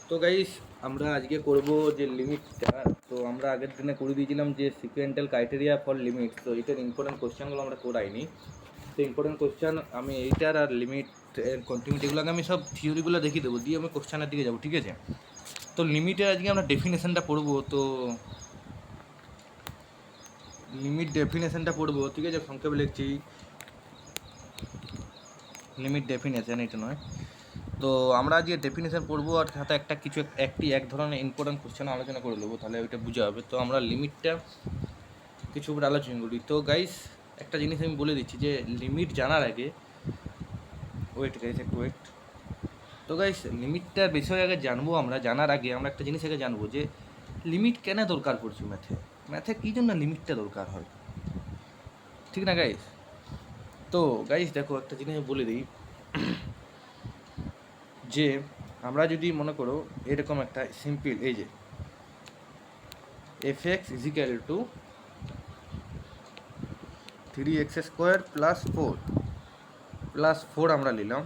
তো গাইস আমরা আজকে করব যে লিমিটটা। তো আমরা আগের দিনে করে দিয়েছিলাম যে সিকুয়েন্টাল ক্রাইটেরিয়া ফর লিমিট। তো এটার ইম্পর্টেন্ট কোশ্চেনগুলো আমরা করাইনি। তো ইম্পর্টেন্ট কোশ্চেন আমি এইটার আর লিমিট কন্টিনিউটি এগুলোকে আমি সব থিওরিগুলো দেখিয়ে দেবো, দিয়ে আমি কোশ্চেনের দিকে যাবো, ঠিক আছে? তো লিমিটের আজকে আমরা ডেফিনেশনটা পড়বো। তো লিমিট ডেফিনেশনটা পড়বো, ঠিক আছে? সংক্ষেপে লিখছি লিমিট ডেফিনেশন, এটা নয়। তো আমরা আজকে ডেফিনেশন পড়বো আর সাথে এক ধরনের ইম্পর্টেন্ট কোশ্চেন আলোচনা করে নেবো, তাহলে ওইটা বুঝে হবে। তো আমরা লিমিটটা কিছু উপরে আলোচনা করি। তো গাইস একটা জিনিস আমি বলে দিচ্ছি যে লিমিট জানার আগে একটু ওয়েট। তো গাইস লিমিটটার বিষয়ে আগে জানবো। আমরা জানার আগে আমরা একটা জিনিস আগে জানবো যে লিমিট কেন দরকার পড়ছে ম্যাথে কী জন্য লিমিটটা দরকার হয়, ঠিক না গাইস? তো গাইস দেখো একটা জিনিস আমি বলে দিই যে আমরা যদি মনে করো এরকম একটা সিম্পল, এই যে f x equal to 3x² plus four আমরা নিলাম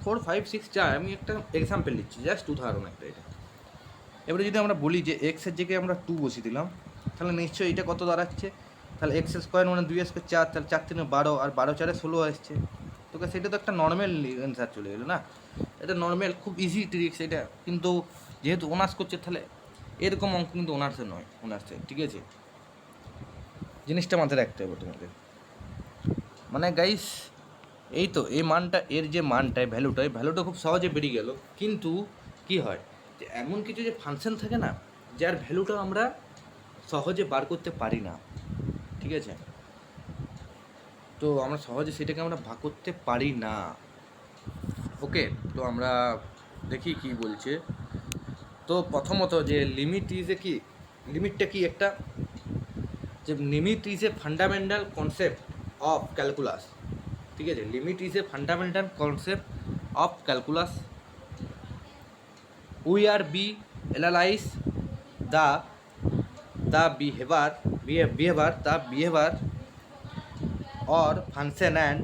4 5 6 যা, আমি একটা এক্সাম্পল নিচ্ছি, জাস্ট উদাহরণ একটা এটা। এবারে যদি আমরা বলি যে এক্সের জায়গায় আমরা 2 বসিয়ে দিলাম, তাহলে নিশ্চয়ই এটা কত দাঁড়াচ্ছে? তাহলে x² মানে 2x², 4, তাহলে 4 3 12, আর 12 4 16 আসছে। তো সেটা তো একটা নর্মাল অ্যান্সার চলে গেলো না? এটা নর্মাল, খুব ইজি ট্রিক্স এটা। কিন্তু যেহেতু অনার্স করছে, তাহলে এরকম অঙ্ক কিন্তু অনার্সে নয়, অনার্সে, ঠিক আছে? জিনিসটা মাথায় রাখতে হবে তোমাদের। মানে গাইস এই তো এই মানটা, এর যে মানটা ভ্যালুটা খুব সহজে বেরিয়ে গেল। কিন্তু কি হয় যে এমন কিছু যে ফাংশন থাকে না, যার ভ্যালুটা আমরা সহজে বার করতে পারি না, ঠিক আছে? তো আমরা সহজে সেটাকে আমরা ভাগ করতে পারি না। ওকে, তো আমরা দেখি কি বলছে। তো প্রথমত যে লিমিটটা কি একটা, যে limit is a fundamental concept of calculus, ঠিক আছে? Limit is a fundamental concept of calculus. We are be analyse the the behaviour or function and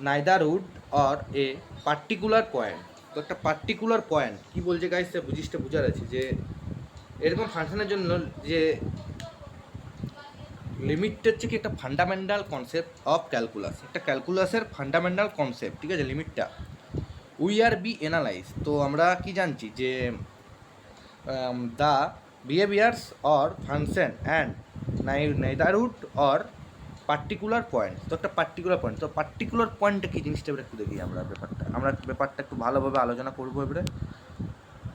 neitherhood or a particular point। তো একটা পার্টিকুলার পয়েন্ট কী বলছে guys, বুঝার আছে যে এরকম ফাংশনের জন্য যে লিমিটটা হচ্ছে কি একটা ফান্ডামেন্টাল কনসেপ্ট অফ ক্যালকুলাস, একটা ক্যালকুলাসের ফান্ডামেন্টাল কনসেপ্ট, ঠিক আছে? লিমিটটা উই আর বি অ্যানালাইজ। তো আমরা কি জানছি যে the behaviours or function and neighbourhood or particular point. তো একটা পার্টিকুলার পয়েন্ট, তো পার্টিকুলার পয়েন্টটা কী জিনিসটা এবার একটু দেখি আমরা ব্যাপারটা একটু ভালোভাবে আলোচনা করবো এবারে।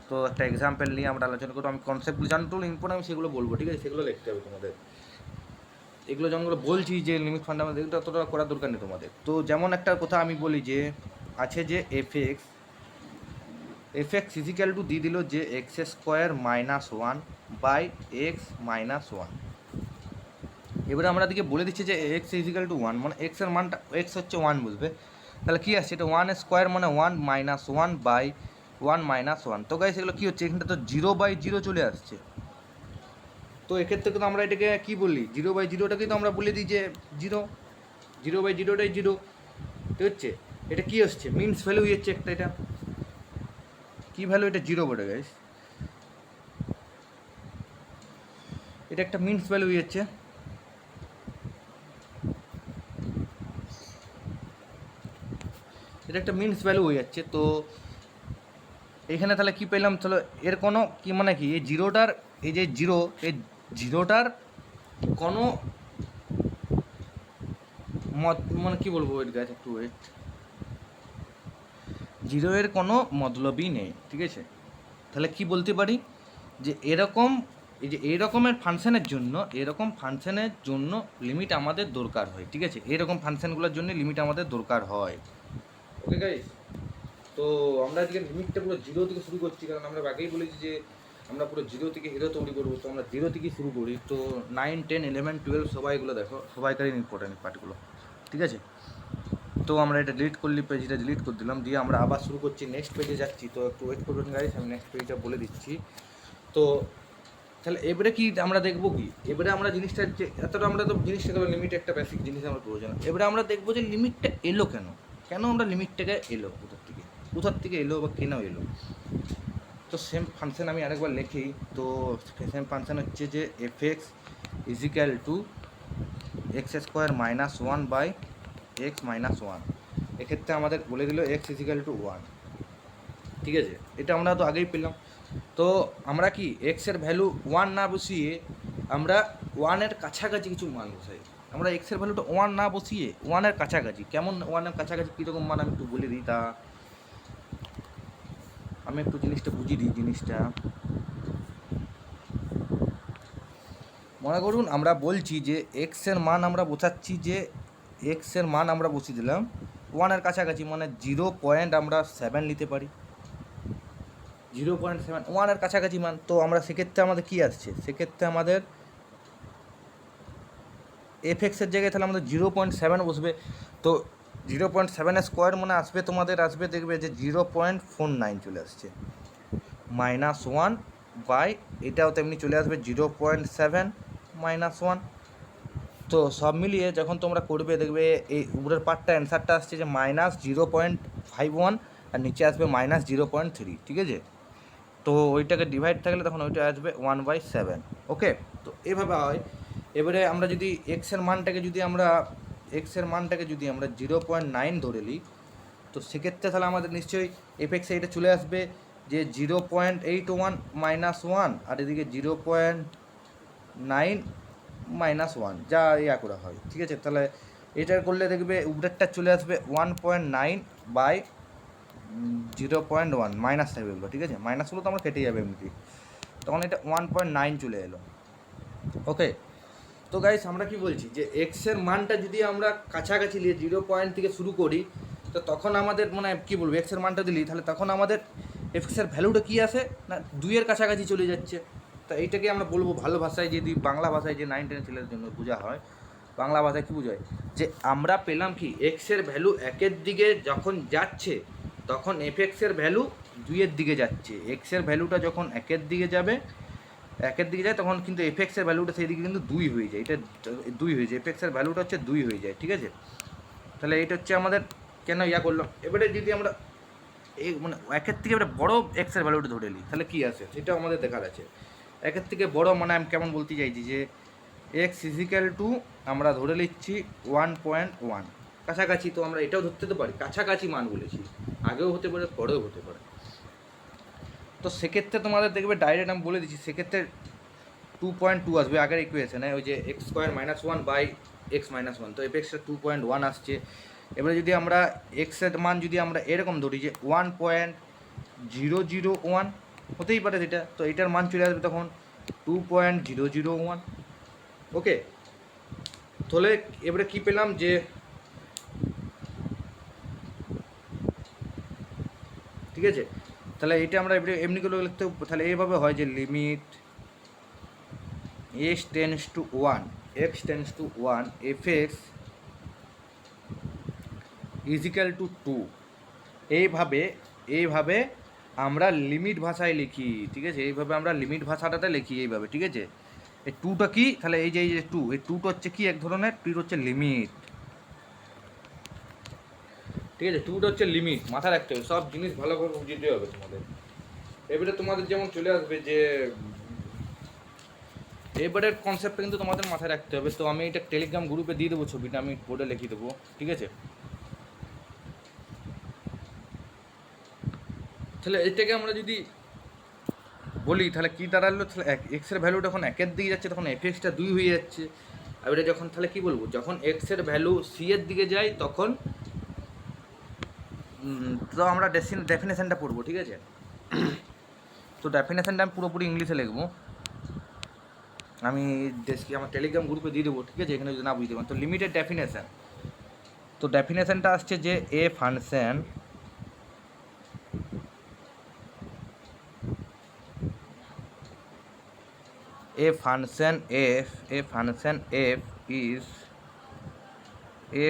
তো একটা এক্সাম্পল নিয়ে আমরা আলোচনা করবো। আমি কনসেপ্টগুলো জানতো ইম্পর্টেন্ট, আমি সেগুলো বলবো, ঠিক আছে? সেগুলো লিখতে হবে তোমাদের। এগুলো যেমনগুলো বলছি যে লিমিট ফান্ডামেন্টাল, এগুলো অতটা করার দরকার নেই তোমাদের। তো যেমন একটা কথা আমি বলি যে আছে যে এফ এক্স ইজিক্যাল টু দিয়ে দিল যে x² - 1/x-1। এবারে আমরা দিকে বলে দিচ্ছি যে x ইজিক্যাল টু 1, মানে এক্সের মানটা এক্স হচ্ছে 1 বুঝবে। তাহলে কী আসছে, এটা 1² মানে 1 - 1/1 - 1। তো গাইস এগুলো কী হচ্ছে, এখানটা তো 0/0 চলে আসছে। তো এক্ষেত্রে কিন্তু আমরা এটাকে কী বলি, 0/0টাকে তো আমরা বলে দিই যে 0/0টাই 0। তো হচ্ছে এটা কী হচ্ছে, মিনস ভ্যালু হচ্ছে একটা, এটা কী ভ্যালু, এটা 0 বটে গাইস, এটা একটা মিনস ভ্যালু হচ্ছে। এটা একটা মিনস ভ্যালু হয়ে যাচ্ছে। তো এখানে তাহলে কী পেলাম, তাহলে এর কোনো কি মানে কি, এই জিরোটার, এই যে জিরো, এই জিরোটার কোনো মানে কী বলবো, ওয়েট গাছ একটু ওয়েট, জিরো এর কোনো মতলবই নেই, ঠিক আছে? তাহলে কি বলতে পারি যে এরকম, এই যে এরকমের ফাংশনের জন্য লিমিট আমাদের দরকার হয়, ঠিক আছে? এরকম ফাংশনগুলোর জন্য লিমিট আমাদের দরকার হয়। ওকে গাইস, তো আমরা আজকে লিমিটটা পুরো 0 থেকে শুরু করছি, কারণ আমরা আগেই বলেছি যে আমরা পুরো 0 থেকে হিরো তৈরি করবো। তো আমরা 0 থেকে শুরু করি। তো 9 10 11 12 সবাইগুলো দেখো, সবাইকারই ইম্পর্টেন্ট পার্টগুলো, ঠিক আছে? তো আমরা এটা ডিলিট করলি, পেজটা ডিলিট করে দিলাম, দিয়ে আমরা আবার শুরু করছি, নেক্সট পেজে যাচ্ছি। তো একটু ওয়েট করবেন গাইস, আমি নেক্সট পেজটা বলে দিচ্ছি। তো তাহলে এবারে কি আমরা দেখবো, কি এবারে আমরা জিনিসটা যে এতটা আমরা তো জিনিসটা গেলো লিমিট, একটা বেসিক জিনিস আমরা প্রয়োজন। এবারে আমরা দেখবো যে লিমিটটা এলো কেন আমরা লিমিটটাকে এলো কোথার থেকে এলো বা কেন এলো। তো সেম ফাংশন আমি আরেকবার লিখি। তো সেম ফাংশন হচ্ছে যে f x equal to x square minus one by x minus one. এক্ষেত্রে আমাদের বলে দিল এক্স ইজিক্যাল টু ওয়ান, ঠিক আছে। এটা আমরা তো আগেই পেলাম। তো আমরা কি এক্সের ভ্যালু ওয়ান না বসিয়ে আমরা ওয়ানের কাছাকাছি কিছু মান বসাই। আমরা এক্সের ভ্যালুটা ওয়ান না বসিয়ে ওয়ানের কাছাকাছি, কেমন ওয়ানের কাছাকাছি কীরকম মান আমি একটু বলে দিই। তা আমি একটু জিনিসটা বুঝিয়ে দিই। জিনিসটা মনে করুন আমরা বলছি যে এক্সের মান আমরা বসাচ্ছি, যে এক্সের মান আমরা বসিয়ে দিলাম ওয়ানের কাছাকাছি, মানে 0.7 নিতে পারি। 0.7 ওয়ানের কাছাকাছি মান। তো আমরা সেক্ষেত্রে আমাদের কী আসছে, সেক্ষেত্রে আমাদের এফ এক্সের জায়গায় তাহলে আমাদের 0.7 বসবে। তো 0.7 স্কোয়ার মানে আসবে তোমাদের, আসবে দেখবে যে 0.49 চলে আসছে, মাইনাস ওয়ান বাই এটাও তেমনি চলে আসবে 0.7 মাইনাস ওয়ান। তো সব মিলিয়ে যখন তোমরা করবে দেখবে এই উপরের পার্টটা অ্যান্সারটা আসছে যে -0.51 আর নিচে আসবে -0.3, ঠিক আছে। তো ওইটাকে ডিভাইড থাকলে তখন ওইটা আসবে 1/7। ওকে, তো এভাবে হয়। এবারে আমরা যদি এক্সের মানটাকে যদি আমরা 0.9 ধরে নিই, তো সেক্ষেত্রে তাহলে আমাদের নিশ্চয়ই এফেক্সে এটা চলে আসবে যে 0.81 মাইনাস ওয়ান, আর এদিকে 0.9 মাইনাস ওয়ান, যা ইয়া করা হয়, ঠিক আছে। তাহলে এটা করলে দেখবে উপরেরটা চলে আসবে 1.9 বাই 0.1 মাইনাস থাকবে এগুলো, ঠিক আছে। মাইনাসগুলো তো আমরা কেটে যাবে এমনি, তখন এটা 1.9 চলে এলো। ওকে, তো গাইস আমরা কি বলছি যে এক্সের মানটা যদি আমরা কাছাকাছি নিয়ে 0 থেকে শুরু করি, তো তখন আমাদের মানে কী বলবো, এক্সের মানটা দিলি তাহলে তখন আমাদের এক্সের ভ্যালুটা কী আসে না 2-এর কাছাকাছি চলে যাচ্ছে। তা এইটাকে আমরা বলবো ভালো ভাষায়, যদি বাংলা ভাষায় যে 9-10 ছেলের জন্য বোঝা হয়, বাংলা ভাষায় কী বোঝায় যে আমরা পেলাম কি এক্সের ভ্যালু 1-এর দিকে যখন যাচ্ছে তখন এফ এক্সের ভ্যালু 2-এর দিকে যাচ্ছে। এক্সের ভ্যালুটা যখন 1-এর দিকে যাবে, 1-এর দিকে যায়, তখন কিন্তু এফ এক্সের ভ্যালুটা সেই দিকে কিন্তু 2 হয়ে যায়। এটা 2 হয়ে যায়, এফ এক্সের ভ্যালুটা হচ্ছে 2 হয়ে যায়, ঠিক আছে। তাহলে এইটা হচ্ছে আমাদের কেন ইয়া করলাম। এবারে যদি আমরা এই মানে 1-এর থেকে এবারে বড়ো এক্সের ভ্যালুটা ধরে নিই তাহলে কী আসে সেটাও আমাদের দেখার আছে। 1-এর থেকে বড়ো মানে আমি কেমন বলতে চাইছি যে এক্স ইজিক্যাল টু আমরা ধরে নিচ্ছি 1.1, কাছাকাছি। তো আমরা এটাও ধরতে তো পারি, কাছাকাছি মান বলেছি, আগেও হতে পারে পরেও হতে পারে। তো সেক্ষেত্রে তোমাদের দেখবে ডাইরেক্ট আমি বলে দিচ্ছি, সেক্ষেত্রে 2.2 আসবে আগের ইকুয়েশনে, ওই যে x square minus one by x minus one. তো এফ এক্সটা 2.1 আসছে। এবারে যদি আমরা এক্সের মান যদি আমরা এরকম ধরি যে 1.001 হতেই পারে যেটা, তো এটার মান চলে আসবে তখন 2.001। ওকে, তাহলে এবারে কী পেলাম যে ঠিক আছে। তাহলে এটা আমরা এমনি করে লিখতে, তাহলে এইভাবে হয় যে limit x tends to 1 f x equal to 2। এইভাবে আমরা লিমিট ভাষায় লিখি, ঠিক আছে। এইভাবে আমরা লিমিট ভাষাটাতে লিখি এইভাবে, ঠিক আছে। এই 2টা কি, তাহলে এই যে 2, এই 2টা হচ্ছে কি এক ধরনের, 2 হচ্ছে লিমিট, ঠিক আছে। 2টা হচ্ছে লিমিট, মাথায় রাখতে হবে, সব জিনিস ভালো করে বুঝতে হবে তোমাদের। এবারে তোমাদের যেমন চলে আসবে যে এবারের কনসেপ্টটা কিন্তু তোমাদের মাথায় রাখতে হবে। তো আমি এটা টেলিগ্রাম গ্রুপে দিয়ে দেবো, ছবিটা আমি বোর্ডে লিখে দেবো, ঠিক আছে। তাহলে এটাকে আমরা যদি বলি তাহলে কী দাঁড়ালো, তাহলে এক্সের ভ্যালুটা যখন 1-এর দিকে যাচ্ছে তখন এফ এক্সটা 2 হয়ে যাচ্ছে। আর এটা যখন তাহলে কী বলবো, যখন এক্সের ভ্যালু সি-এর দিকে যায় তখন তো আমরা ডেফিনেশনটা পড়বো, ঠিক আছে। তো ডেফিনেশনটা আমি পুরোপুরি ইংলিশে লিখবো, আমি আমার টেলিগ্রাম গ্রুপে দিয়ে দেবো, ঠিক আছে। এখানে যদি না বুঝতে পারেন তো লিমিটেড ডেফিনেশান, তো ডেফিনেশানটা আসছে যে a function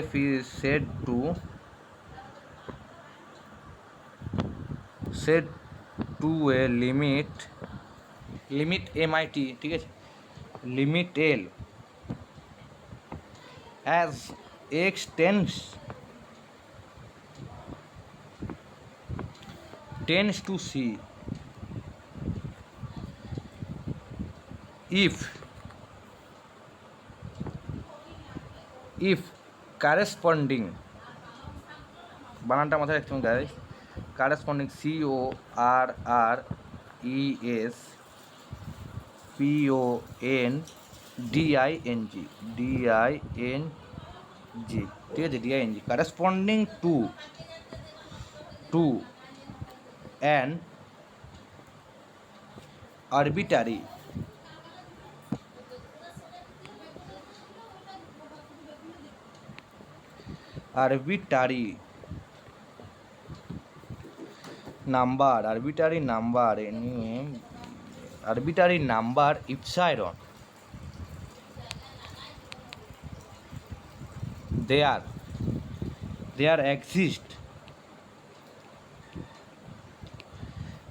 f is said to a limit mit, ঠিক আছে, limit l as x tends to c, if corresponding, বানানটা মাথায় রাখতে হবে গাইস, কারেসপন্ডিং CORRESPONDing, ঠিক আছে, DING, corresponding to an arbitrary number epsilon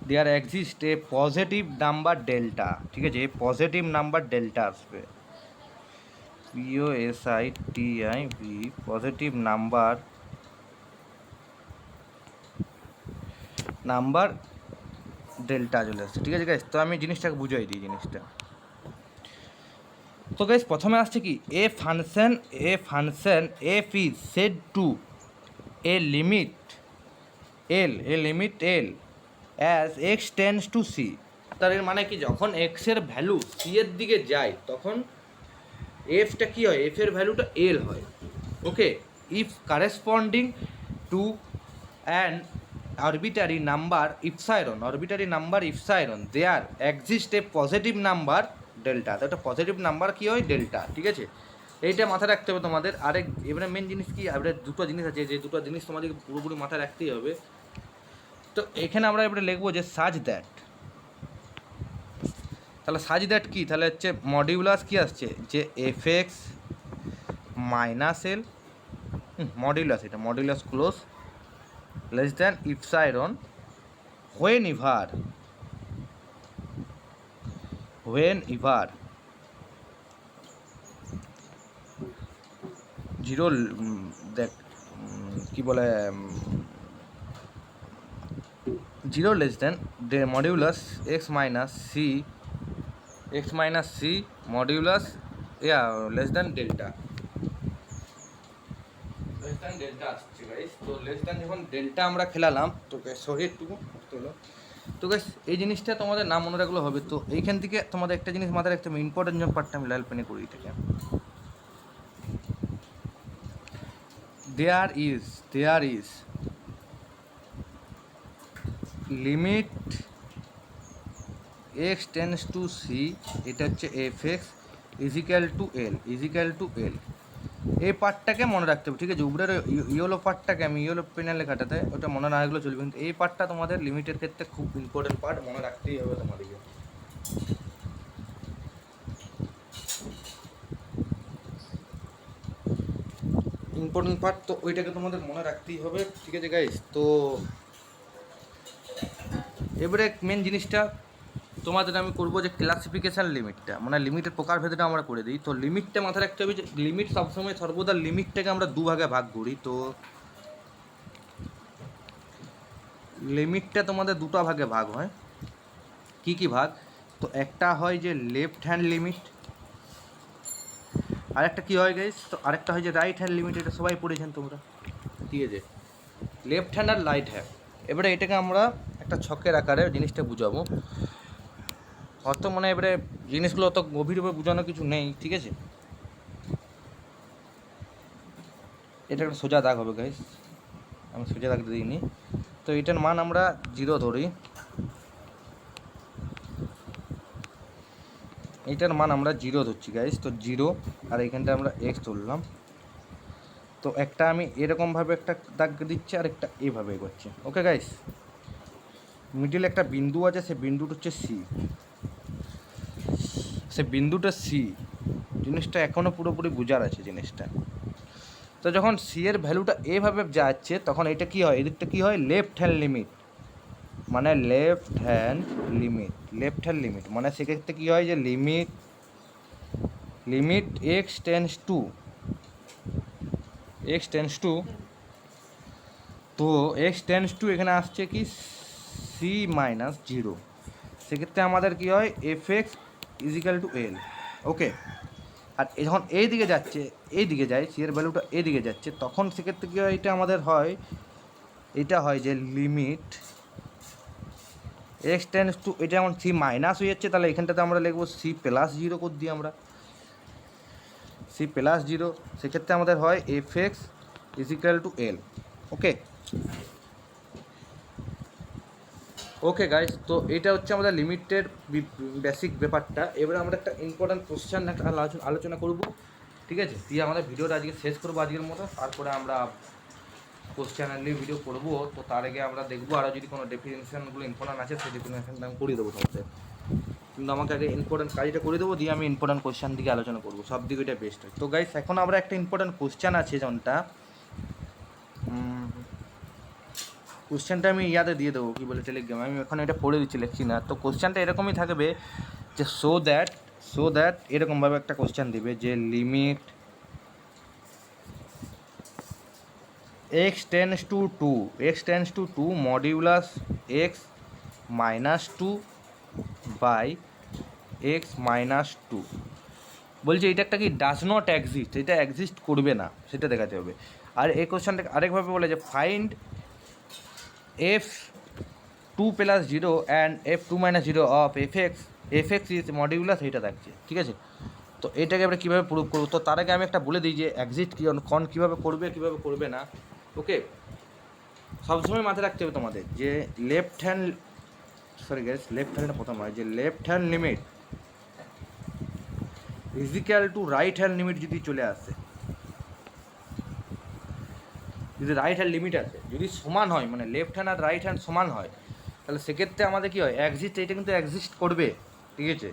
there exist a positive number delta, ঠিক আছে, পজিটিভ নাম্বার ডেল্টা আসবে, POSITIV, পজিটিভ নাম্বার ডেল্টা চলে আসছে, ঠিক আছে গাইস। তো আমি জিনিসটাকে বুঝাই দিই জিনিসটা। তো গাইস প্রথমে আসছে কি, a function f is said to a limit L as x tends to c. তার এর মানে কি, যখন এক্সের ভ্যালু সি এর দিকে যায় তখন এফটা কী হয়, এফ এর ভ্যালুটা এল হয়। Okay, if corresponding to an arbitrary number epsilon there exist a positive number delta, তো একটা পজিটিভ নাম্বার কী হয়, ডেল্টা, ঠিক আছে। এইটা মাথায় রাখতে হবে তোমাদের। আরেক এবারে মেন জিনিস কি, এবারে দুটো জিনিস আছে, যে দুটো জিনিস তোমাদেরকে পুরোপুরি মাথায় রাখতেই হবে। তো এখানে আমরা এবারে লিখবো যে সাজ দ্যাট, তাহলে সাজ দ্যাট কি, তাহলে হচ্ছে মডিউলাস কি আসছে, যে এফএক্স মাইনাস এল, মডিউলাস, এটা modulus close less than epsilon whenever zero, দেখ কি বলে, zero less than modulus x minus c modulus less than delta আসছে গাইস। তো লেস দেন যখন ডেল্টা আমরা খেলালাম, তো সরি একটুকু হলো। তো গাইস এই জিনিসটা তোমাদের নাম মনে রাখলে হবে। তো এইখান থেকে তোমাদের একটা জিনিস মাথায় রাখতে হবে, ইম্পর্টেন্ট যে পার্টটা আমি লাল পেনে করি থেকে, there is limit x tends to c, এটা হচ্ছে f x equal to L, এই পার্টটাকে মনে রাখতে হবে, ঠিক আছে। উপরের ইয়েলো পার্টটাকে আমি ইয়েলো পেনে লেখাটাতে ওটা মনে না রাখলেও চলবে, কিন্তু এই পার্টটা তোমাদের লিমিটের ক্ষেত্রে খুব ইম্পর্টেন্ট পার্ট, মনে রাখতেই হবে তোমাদেরকে। ইম্পর্টেন্ট পার্ট, তো ওইটাকে তোমাদের মনে রাখতেই হবে, ঠিক আছে গাইস। তো এবারে মেন জিনিসটা তোমাদের আমি করবো যে ক্লাসিফিকেশান লিমিটটা, মানে লিমিটের প্রকারভেদটা আমরা করে দিই। তো লিমিটটা মাথায় রাখতে হবে যে লিমিট সবসময় সর্বদা লিমিটটাকে আমরা দুভাগে ভাগ করি। তো লিমিটটা তোমাদের দুটো ভাগে ভাগ হয়, কি কি ভাগ, তো একটা হয় যে লেফট হ্যান্ড লিমিট, আরেকটা কী হয় গাইস, তো আরেকটা হয় যে রাইট হ্যান্ড লিমিট, এটা সবাই পড়েছেন তোমরা, ঠিক আছে, লেফট হ্যান্ড আর রাইট হ্যান্ড। এবারে এটাকে আমরা একটা ছকের আকারে জিনিসটা বুঝাবো, অত মানে এবারে জিনিসগুলো অত গভীরভাবে বোঝানো কিছু নেই, ঠিক আছে। এটা একটা সোজা দাগ হবে গাইস, আমি সোজা দাগ দিইনি। তো এটার মান আমরা 0 ধরি, এইটার মান আমরা 0 ধরছি গাইস। তো 0, আর এখানটা আমরা এক্স ধরলাম। তো একটা আমি এরকমভাবে একটা দাগ দিচ্ছি, আর একটা এইভাবে এগোচ্ছে, ওকে গাইস। মিডিলে একটা বিন্দু আছে, সে বিন্দুটা হচ্ছে সি, সে বিন্দুটা সি, জিনিসটা এখনও পুরোপুরি বোঝার আছে জিনিসটা। তো যখন সি এর ভ্যালুটা এভাবে যাচ্ছে, তখন এটা কী হয়, এদিকটা কী হয়, লেফট হ্যান্ড লিমিট, মানে লেফট হ্যান্ড লিমিট মানে সেক্ষেত্রে কী হয়, যে লিমিট এক্স টেন্স টু, তো এক্স টেন্স টু এখানে আসছে কি সি মাইনাস 0, সেক্ষেত্রে আমাদের কী হয়, এফ এক্স ইজিক্যাল টু এল। ওকে, আর যখন এই দিকে যাচ্ছে, এই দিকে যায়, সি এর ভ্যালুটা এই দিকে যাচ্ছে, তখন সেক্ষেত্রে কী হয়, এটা আমাদের হয়, এটা হয় যে লিমিট এক্স টেন্স টু, এটা যেমন সি মাইনাস হয়ে যাচ্ছে, তাহলে এখানটাতে আমরা লিখবো সি প্লাস জিরো করে দিই আমরা, সি প্লাস জিরো। সেক্ষেত্রে আমাদের হয় F x equal to L. Okay, okay guys, তো এটা হচ্ছে আমাদের লিমিটের বেসিক ব্যাপারটা। এবারে আমরা একটা ইম্পর্ট্যান্ট কোশ্চেন একটা আলোচনা করব, ঠিক আছে? দিয়ে আমাদের ভিডিওটা আজকে শেষ করবো আজকের মতো, তারপরে আমরা কোশ্চেন নিয়ে ভিডিও করবো। তো তার আগে আমরা দেখবো আরও যদি কোনো ডেফিনেশনগুলো ইম্পর্ট্যান্ট আছে, সেই ডেফিনেশনটা আমি করে দেবো তোমাদের, কিন্তু আমাকে আগে ইম্পর্ট্যান্ট কাজটা করে দেবো, দিয়ে আমি ইম্পর্ট্যান্ট কোশ্চেন দিকে আলোচনা করবো, সব দিকে এটা বেস্ট হয়। তো গাইস, এখন আমরা একটা ইম্পর্ট্যান্ট কোশ্চেন আছে, যেমনটা কোশ্চেনটা আমি ইয়াতে দিয়ে দেবো, কী বলে টেলিগ্রামে, আমি এখন এটা পড়ে দিচ্ছি, লিখছি না। তো কোশ্চেনটা এরকমই থাকবে যে সো দ্যাট এরকমভাবে একটা কোশ্চেন দিবে যে limit x tends to two modulus x minus two by x minus two. বলছে এটা একটা কি ডাজ নট এক্সিস্ট, এটা এক্সিস্ট করবে না, সেটা দেখাতে হবে। আর এই কোশ্চেনটা আরেকভাবে বলে যে find f two plus zero and f two minus zero of f x is modulus, এইটা থাকছে, ঠিক আছে? তো এটাকে আমরা কীভাবে প্রুভ করবো, তো তার আগে আমি একটা বলে দিই যে এক্সিস্ট কীভাবে করবে না। ওকে, সবসময় মাথায় রাখতে হবে তোমাদের যে লেফট হ্যান্ডটা প্রথম হয়, যে left hand limit equal to right hand limit যদি চলে আসে, যদি রাইট হ্যান্ড লিমিট আছে, যদি সমান হয়, মানে লেফট হ্যান্ড আর রাইট হ্যান্ড সমান হয়, তাহলে সেক্ষেত্রে আমাদের কী হয়, এক্সিস্ট, এটা কিন্তু এক্সিস্ট করবে, ঠিক আছে?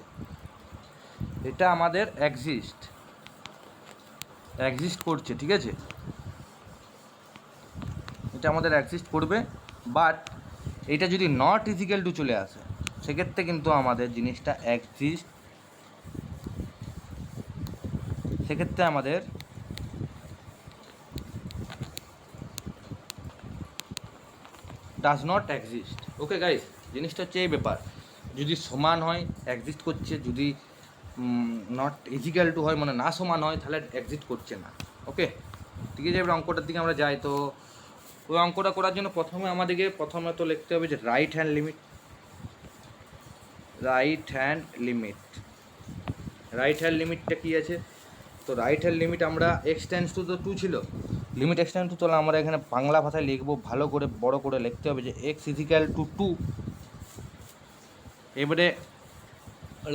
এটা আমাদের এক্সিস্ট করছে, ঠিক আছে? এটা আমাদের এক্সিস্ট করবে। বাট এটা যদি নট ইজিক্যাল টু চলে আসে, সেক্ষেত্রে কিন্তু আমাদের জিনিসটা সেক্ষেত্রে আমাদের does not exist. Okay guys, জিনিসটা হচ্ছে এই ব্যাপার, যদি সমান হয় এক্সিস্ট করছে, যদি নট ইজিক্যাল টু হয়, মানে না সমান হয়, তাহলে এক্সিস্ট করছে না। ওকে, ঠিক আছে? এবার অঙ্কটার দিকে আমরা যাই। তো ওই অঙ্কটা করার জন্য প্রথমে তো লিখতে হবে যে রাইট হ্যান্ড লিমিটটা কী আছে? তো রাইট হ্যান্ড লিমিট আমরা এক্স টেন্স টু তো টু ছিল, লিমিট এক্স টেন্স টু, তাহলে আমরা এখানে বাংলা ভাষায় লিখবো, ভালো করে বড় করে লিখতে হবে যে এক্স ইজিক্যাল টু টু। এবারে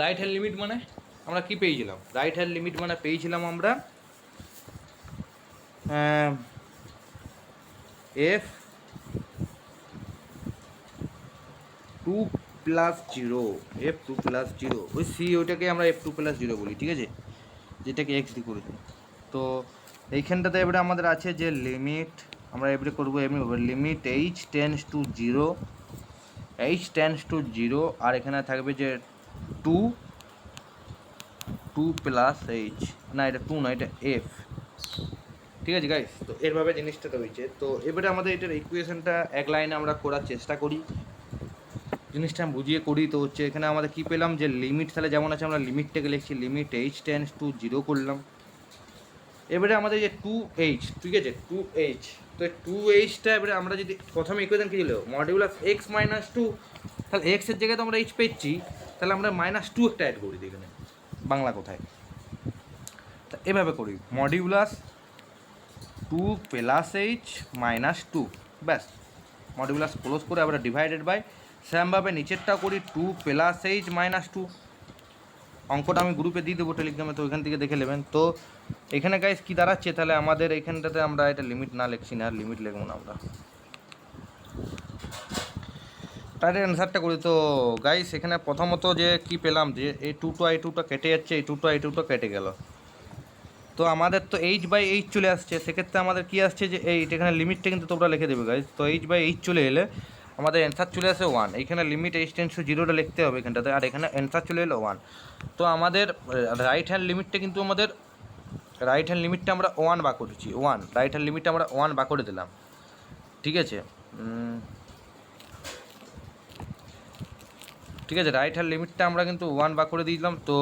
রাইট হ্যান্ড লিমিট মানে আমরা কী পেয়েছিলাম? রাইট হ্যান্ড লিমিট মানে পেয়েছিলাম আমরা এফ টু প্লাস জিরো, ওই সি, ওইটাকে আমরা এফ টু প্লাস জিরো বলি, ঠিক আছে? যেটাকে এক্স দিয়ে করেছি। তো এইখানটাতে এবারে আমাদের আছে যে লিমিট, আমরা এবারে করবো এমনি limit h tends to zero, আর এখানে থাকবে যে টু প্লাস এইচ, না এটা টু না, এটা এফ, ঠিক আছে গাইস? তো এরভাবে জিনিসটা রয়েছে। তো এবারে আমাদের এটার ইকুয়েশনটা এক লাইনে আমরা করার চেষ্টা করি, জিনিসটা আমি বুঝিয়ে করি। তো হচ্ছে এখানে আমাদের কী পেলাম, যে লিমিট, তাহলে যেমন আছে আমরা লিমিটটাকে লিখছি limit h tends to zero করলাম। এবারে আমাদের যে টু এইচ, ঠিক আছে, টু এইচ, তো টু এইচটা এবারে আমরা যদি প্রথমে ইকুয়েশন কী ছিল, মডিউলাস এক্স মাইনাস টু, তাহলে এক্সের জায়গায় তো আমরা এইচ পেয়েছি, তাহলে আমরা মাইনাস টু একটা অ্যাড করি দিই এখানে, বাংলা কোথায়, তা এভাবে করি modulus two plus h minus two, ব্যাস, মডিউলাস ক্লোজ করে আমরা ডিভাইডেড বাই, সেমভাবে নিচেরটাও করি two plus h minus two. অঙ্কটা আমি গ্রুপে দিয়ে দেবো টেলিগ্রামে, তো ওইখান থেকে দেখে নেবেন। তো এখানে গাইস কী দাঁড়াচ্ছে, তাহলে আমাদের এখানটাতে আমরা এটা লিমিট না লিখছি না, আর লিমিট লিখবো না আমরা, তাহলে অ্যান্সারটা করি। তো গাইস এখানে প্রথমত যে কী পেলাম, যে এই টুটা কেটে যাচ্ছে, এই টুটা কেটে গেল, তো আমাদের তো এইচ বাই এইচ চলে আসছে, সেক্ষেত্রে আমাদের কী আসছে, যে এইট, এখানে লিমিটটা কিন্তু তোমরা লিখে দেবে গাইস। তো এইচ বাই এইচ চলে এলে আমাদের অ্যান্সার চলে আসে ওয়ান, এইখানে লিমিট এইচ টেন্স টু জিরোটা লিখতে হবে এখানটাতে, আর এখানে অ্যান্সার চলে এলো ওয়ান। তো আমাদের রাইট হ্যান্ড লিমিটটা আমরা ওয়ান বা করেছি, রাইট হ্যান্ড লিমিটটা আমরা ওয়ান বা করে দিলাম, ঠিক আছে? ঠিক আছে, রাইট হ্যান্ড লিমিটটা আমরা কিন্তু 1 বার করে দিয়েছিলাম, তো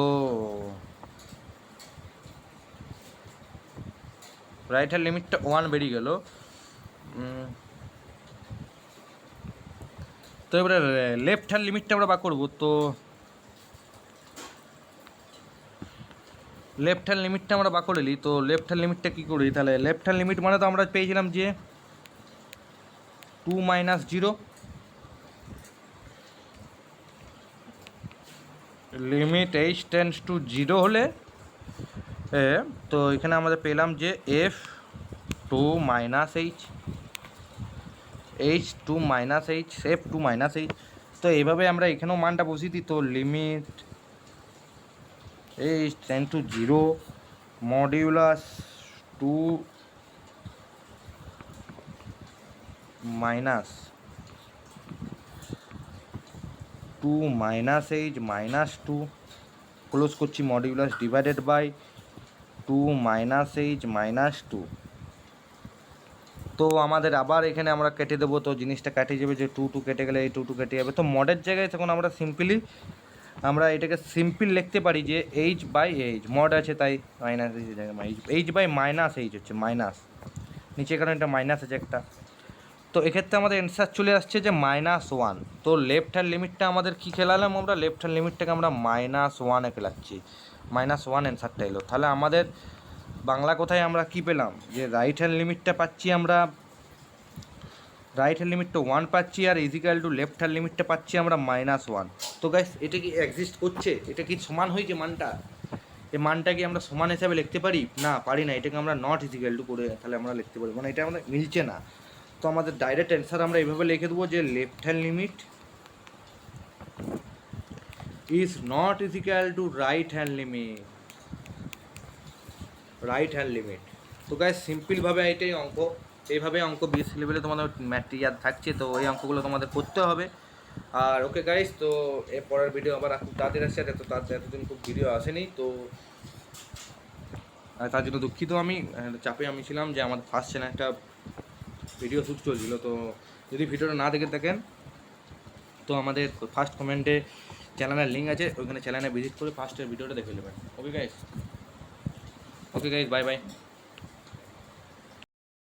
রাইট হ্যান্ড লিমিটটা 1 বেরিয়ে গেল। তো এবারে লেফট হ্যান্ড লিমিটটা আমরা বার করবো। তো লেফট হ্যান্ড লিমিটটা আমরা বার করে নিই। তো লেফট হ্যান্ড লিমিটটা কী করি, তাহলে লেফট হ্যান্ড লিমিট মানে তো আমরা পেয়েছিলাম যে 2 - 0 লিমিট h টেন্ডস টু 0 হলে তো এখানে আমাদের পেলাম যে f 2 - h, h 2 - h, f 2 - h। তো এইভাবে আমরা এখানেও মানটা বসিয়ে দিই। তো limit h tend to 0 modulus 2 minus 2 - h minus 2 close করছি modulus divided by 2 - h minus 2। তো আমাদের আবার এখানে আমরা কেটে দেবো, তো জিনিসটা কেটে যাবে, যে 2 কেটে গেলে এই 2 কেটে যাবে। তো মডের জায়গায় তখন আমরা সিম্পলি আমরা এটাকে সিম্পল লিখতে পারি যে h বাই h, মড আছে তাই মাইনাস h জায়গায় h বাই মাইনাস h হচ্ছে মাইনাস, নিচে কারণ এটা মাইনাস আছে একটা। তো এক্ষেত্রে আমাদের অ্যান্সার চলে আসছে যে -1। তো লেফট হ্যান্ড লিমিটটা আমাদের কী খেলালাম, আমরা লেফট হ্যান্ড লিমিটটাকে আমরা -1 খেলাচ্ছি, -1 অ্যান্সারটা এলো। তাহলে আমাদের বাংলা কথায় আমরা কি পেলাম, যে রাইট হ্যান্ড লিমিটটা পাচ্ছি আমরা, রাইট হ্যান্ড লিমিটটা 1 পাচ্ছি, আর ইজিক্যাল টু লেফট হ্যান্ড লিমিটটা পাচ্ছি আমরা -1। তো গাইস এটা কি এক্সিস্ট করছে, এটা কি সমান হয়েছে মানটা, এই মানটা কি আমরা সমান হিসাবে লিখতে পারি? না, পারি না। এটাকে আমরা নট ইজিক্যাল টু করে তাহলে আমরা লিখতে পারি, মানে এটা আমাদের মিলছে না। তো আমাদের ডাইরেক্ট অ্যান্সার আমরা এইভাবে লিখে দেবো যে left hand limit is not equal to right hand limit, right hand limit. তো গাইস সিম্পলভাবে এটাই অঙ্ক, এইভাবে অঙ্ক বিএসসি লেভেলে তোমাদের ম্যাটেরিয়াল থাকছে, তো ওই অঙ্কগুলো তোমাদের করতে হবে। আর ওকে গাইস, তো এর পরের ভিডিও আবার খুব তাড়াতাড়ি আসছে, এতদিন খুব ভিডিও আসেনি, তো তার জন্য দুঃখিত। আমি চাপে আমি ছিলাম যে আমাদের ফার্স্ট চ্যানেল একটা ভিডিও শ্যুট চলছিল। তো যদি ভিডিওটা না দেখে থাকেন তো আমাদের ফার্স্ট কমেন্টে চ্যানেলের লিঙ্ক আছে, ওইখানে চ্যানেলে ভিজিট করে ফার্স্টের ভিডিওটা দেখে নেবেন। Okay guys, bye bye.